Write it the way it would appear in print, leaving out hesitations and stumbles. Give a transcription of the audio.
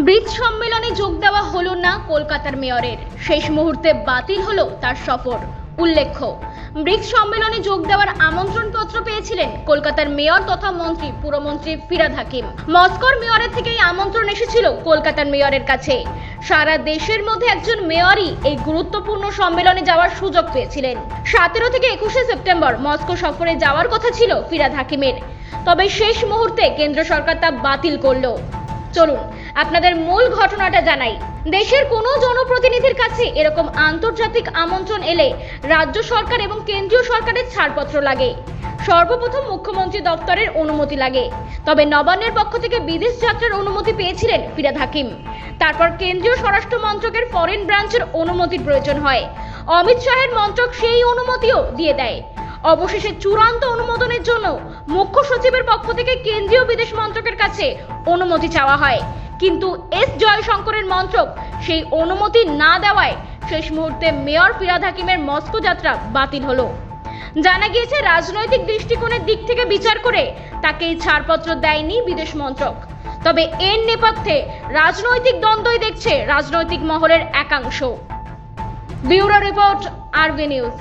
Bricks সম্মেলনে যোগ দেওয়া হলো না কলকাতার মেয়রের, শেষ মুহূর্তে বাতিল হলো তার সফর। উল্লেখ্য, ব্রিক্স সম্মেলনে যোগ দেওয়ার আমন্ত্রণপত্র পেয়েছিলেন কলকাতার মেয়র তথা মন্ত্রী পুরমন্ত্রী ফিরহাদ হাকিম। মস্কোর মেয়রের থেকেই আমন্ত্রণ এসেছিল কলকাতার মেয়রের কাছে। সারা দেশের মধ্যে একজন মেয়রই এই গুরুত্বপূর্ণ সম্মেলনে যাওয়ার সুযোগ পেয়েছিলেন। 17 থেকে 21 সেপ্টেম্বর মস্কো সফরে যাওয়ার কথা ছিল ফিরহাদ হাকিমের, তবে শেষ মুহূর্তে কেন্দ্র সরকার তা বাতিল করলো। চলুন আপনাদের মূল ঘটনাটা জানাই। দেশের কোনো জনপ্রতিনিধির কাছে এরকম আন্তর্জাতিক আমন্ত্রণ এলে রাজ্য সরকার এবং কেন্দ্রীয় সরকারের ছাড়পত্র লাগে। সর্বপ্রথম মুখ্যমন্ত্রী দপ্তরের অনুমতি লাগে, তবে নবান্নের পক্ষ থেকে বিদেশ যাত্রার অনুমতি পেয়েছিলেন ফিরহাদ হাকিম। তারপর কেন্দ্রীয় স্বরাষ্ট্র মন্ত্রকের ফরেন ব্রাঞ্চের অনুমতির প্রয়োজন হয়। অমিত শাহের মন্ত্রক সেই অনুমতিও দিয়ে দেয়। অবশেষে চূড়ান্ত অনুমোদনের জন্য মুখ্য সচিবের পক্ষ থেকে কেন্দ্রীয় বিদেশ মন্ত্রকের কাছে অনুমতি চাওয়া হয়, কিন্তু এস জয়শঙ্করের মন্ত্রক সেই অনুমতি না দেওয়ায় শেষ মুহূর্তে মেয়র ফিরহাদ হাকিমের মস্কো যাত্রা বাতিল হলো। জানা গিয়েছে, রাজনৈতিক দৃষ্টিকোণের দিক থেকে বিচার করে তাকে এই ছাড়পত্র দেয়নি বিদেশ মন্ত্রক। তবে এর নেপথ্যে রাজনৈতিক দ্বন্দ্বই দেখছে রাজনৈতিক মহলের একাংশ। ব্যুরো রিপোর্ট, আরবি নিউজ।